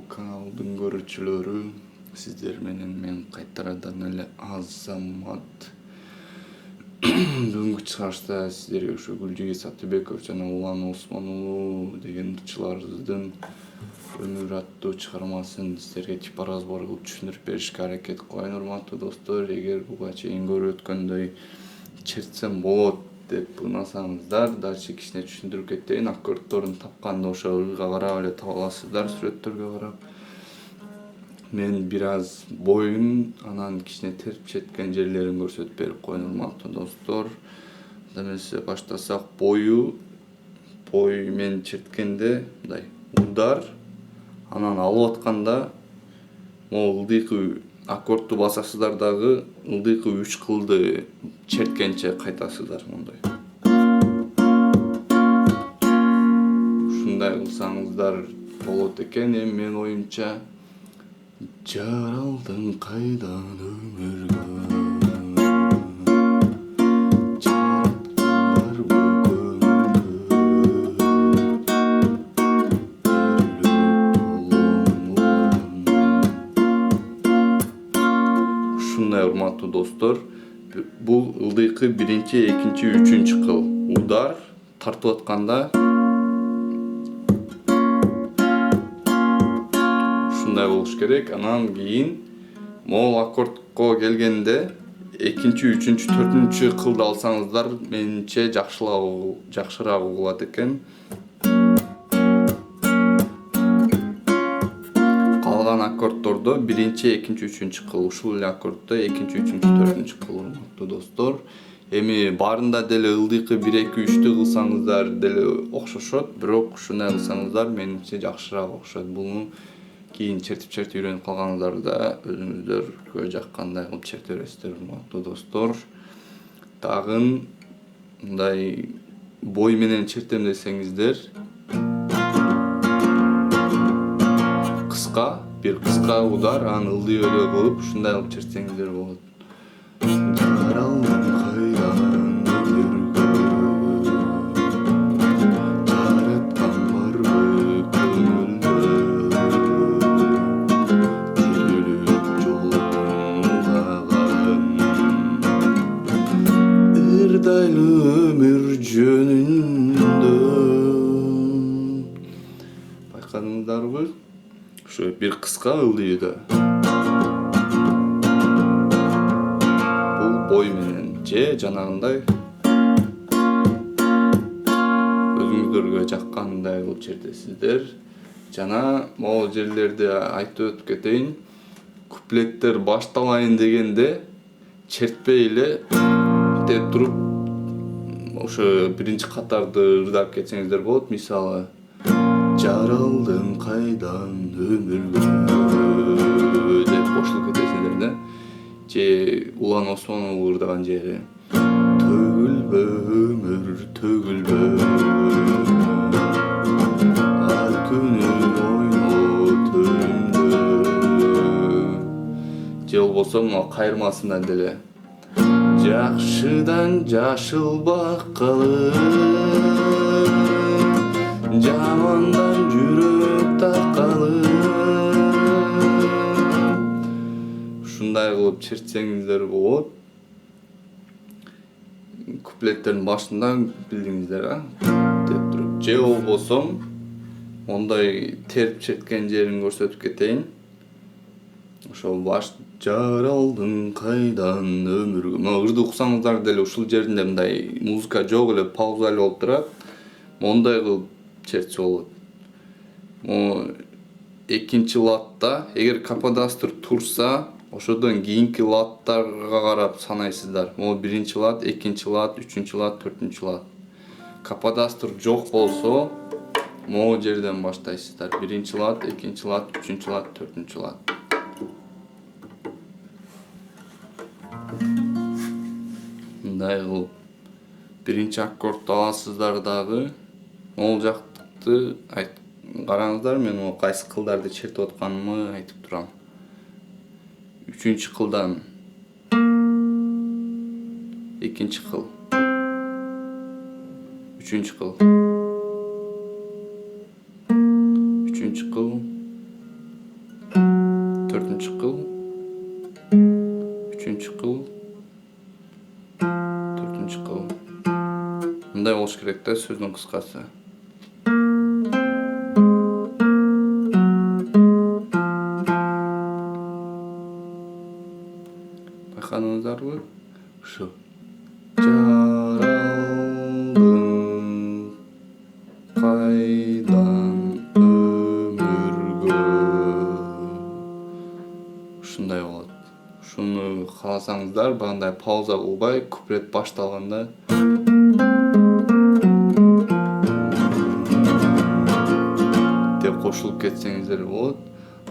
каналдын көрүүчүлөрү, сиздер менен мен кайтарадан эле Азамат. Бүгүнкү чыгарышта сиздерге ушу Гүлжиги Сатыбеков жана Улан Осмон уулу деген ырчыларыбыздын өмүр аттуу чыгармасын сиздерге типаразбор кылып түшүндүрүп беришке аракет кылайын. Урматтуу достор, эгер буга чейин көрүп өткөндөй чертсем болот деп ынасаңыздар, дальше кичине түшүндүрүп кетейин. Аккордторун тапканда ошо ыга карап эле таба аласыздар, сүрөттөргө карап. Мен бир аз боюн, анан кичине терип четкен жерлерин көрсөтүп берип коеюн, урматтуу достор. Эмесе баштасак, бою мен черткенде мындай удар, анан алып атканда могу ылдыйкы аккордду басасыздар дагы ылдыйкы 3 кылды черткенче кайтасыздар мондай. Ушундай кылсаңыздар болот экен. Эми менин оюмча жаралдың қайдан өмірге, жаратқандар ушундай, урматтуу достор. Бул ылдыйкы 1-чи, 2-чи, 3-чү кыл. Удар тартып атканда ушундай болуш керек. Анан кийин могул аккордко келгенде 2-чи, 3-чү, 4-чү кылды алсаңыздар менимче жакшыраак угулат экен. Калган аккордтордо 1-чи, 2-чи, 3-чү кыл, ушул эле аккордто 2-чи, 3-чү, 4-чү кыл, урматтуу достор. Эми баарында деле ылдыйкы 1, 2, 3-тү кылсаңыздар деле окшошот, бирок ушундай кылсаңыздар менимче жакшыраак окшойт. Буну кийин чертип үйрөнүп калгаңыздарда өзүңүздөргө жаккандай кылып черте бересиздер, урматтуу достор. Дагы мындай бой менен чертем десеңиздер, бир кыска удар, анан ылдый кылып ушундай кылып чертсеңиздер болот. Жаралдың кайдан өмүргө, жараткан барбы көңүлдө, келгүлүк жолун угаган, ырдайлы өмүр жөнүндө. Байкадыңыздарбы? Ушу бир кыска ылдый да. Бул бой менен же жанагындай өзүңүздөргө жаккандай кылып чертесиздер. Жана могул жерлерди айтып өтүп кетейин. Куплеттер башталайын дегенде чертпей эле деп туруп ошо биринчи катарды ырдап кетсеңиздер болот. Мисалы, жаралдың кайдан өмүргө деп кошулуп кетесиздер да. Же Улан Осмон ырдаган жери төгүлбө өмүр төгүлбө, ар күнү ойно төрүмдө. Же болбосо кайырмасында деле жакшыдан жашыл баккалы, жамандан жүрөк тарткалы. Ушундай кылып чертсеңиздер болот. Куплеттердин башында билдиңиздер деп туруп. Же болбосо мондай терип черткен жерин көрсөтүп кетейин. Ошол баш жаралдың кайдан өмүргө. Ырды уксаңыздар деле ушул жеринде мындай музыка жок эле, пауза эле болуп турат. Мондай кылып чертсе болот. Могу 2-чи латта эгер каподастр турса, ошодон кийинки латтарга карап санайсыздар. Могу 1-чи лат, 2-чи лат, 3-чү лат, 4-чү лат. Каподастр жок болсо, могу жерден баштайсыздар. 1-чи лат, 2-чи лат, 3-чү лат, 4-чү лат. Мындай кылып 1-чи аккордду аласыздар дагы. Могул жакты караңыздар, мен кайсы кылдарды чертип атканымды айтып турам. 3-чү кылдан 2-чи кыл, 3-чү кыл, 3-чү кыл, 4-cü kıl, 3-cü kıl, 4-cü kıl. Мындай болуш керек да сөздүн кыскасы. Байкадыңыздарбы? Ушу. Жаралдың кайдан өмүргө. Ушундай болот. Ушуну кааласаңыздар, багындай пауза кылбай, куплет башталганда деп кошулуп кетсеңиздер болот.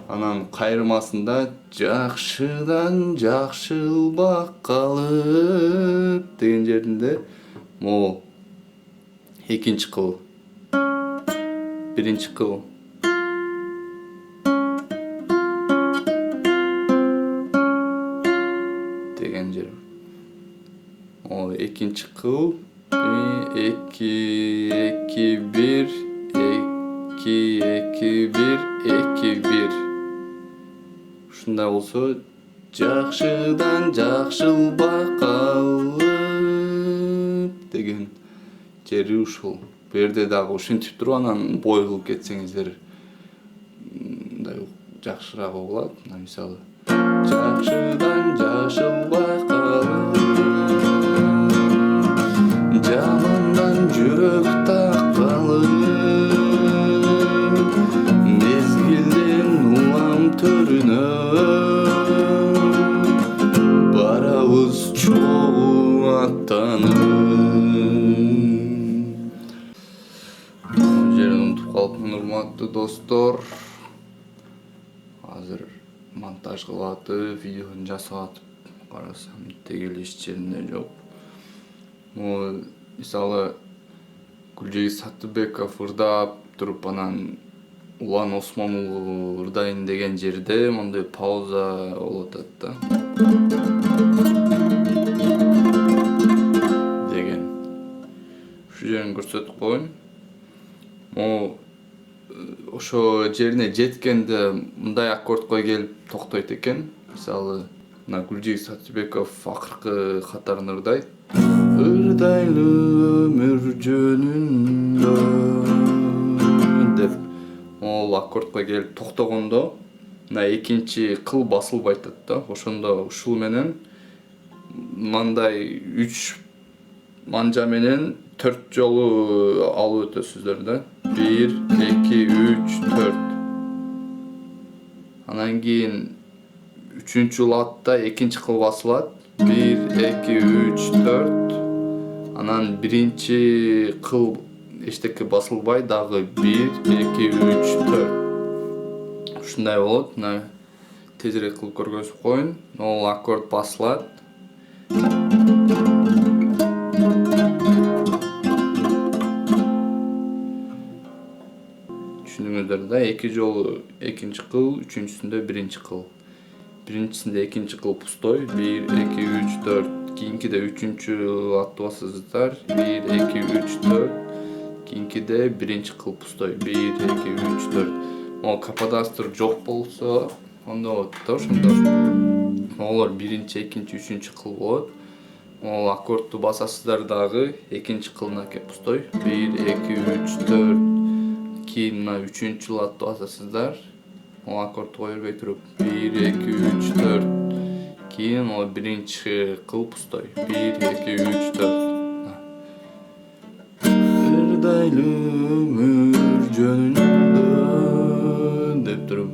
Анан кайрымасында жакшыдан жакшылбак калып деген жеринде могул 2-нчи кыл, 1-нчи кыл, деген жер. Могул 2-нчи кыл 2 2 1 2 2 1 2 1. Ушундай болсо жакшыдан жакшылбак калып деген жери ушул. Бу жерде дагы ушинтип туруп анан бой кылып кетсеңиздер мындай жакшыраак болот. Мисалы жакшыдан жакшылбак калып жамандан жүрөк таккалып мезгилдин улам төрүнө барабыз чогуу аттанып. Жерин унутуп калыптмын, урматтуу достор. Азыр монтаж кылып атып, видеону жасап атып карасам теги эле иш жеринде жок. Могу мисалы Гүлжегиз Саттыбеков ырдап туруп анан Улан Осмонуулу ырдайын деген жерде мындай пауза болуп атат да. Деген. Ушу жерин көрсөтүп коеюн. Могу ошо жерине жеткенде мындай аккордко келип токтойт экен. Мисалы, мына Гүлжегиз Саттыбеков акыркы катарын ырдайт. Ырдайлы өмүр жөнүндө деп могул аккордко келип токтогондо мына 2-нчи кыл басылбай атат да. Ошондо ушул менен мындай 3 манжа менен 4 жолу алып өтөсүздөр да. 1 2 3 4. Анан кийин 3-чү латта 2-нчи кыл басылат. 1 2 3 4. Анан 1-нчи кыл эчтеке басылбай дагы 1 2 3 4. Ушундай болот. Мына тезирээк кылып көргөзүп коеюн. Могул аккорд басылат. Түшүндүңүздөр да, 2 жолу 2-нчи кыл, 3-нчүсүндө 1-нчи кыл. Биринчисинде 2-нчи кыл пустой. 1 2 3 4. Кийинкиде 3-чү латты басасыздар. 1 2 3 4. Кийинкиде 1-нчи кыл пустой. 1 2 3 4. Могу каподастр жок болсо, ондо болот да ошондо. Могулар 1-нчи, 2-нчи, 3-чү кыл болот. Могул аккордду басасыздар дагы 2-нчи кылына кеп пустой. 1 2 3 4. Кийин мына 3-чү латты басасыздар. Могул аккордду кое бербей туруп 1 2 3 4. Кийин могул 1-нчи кыл пустой. 1 2 3 4. Ырдайлы өмүр жөнүндө деп туруп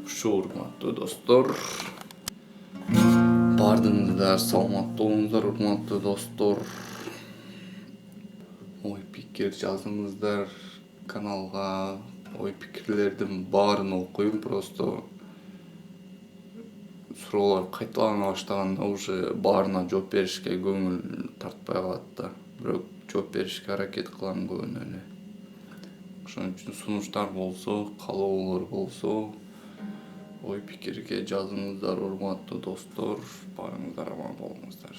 ушу урматтуу достор. Баардыгыңыздар саламаттуу болуңуздар, урматтуу достор. Ой пикир жазыңыздар каналга. Ой пикирлердин баарын окуйм, просто суроолор кайталана баштаганда уже баарына жооп беришке көңүл тартпай калат да. Бирок жооп беришке аракет кылам көбүнө эле. Ошон үчүн сунуштар болсо, каалоолор болсо, ой пикирге жазыңыздар, урматтуу достор. Баарыңыздар аман болуңуздар.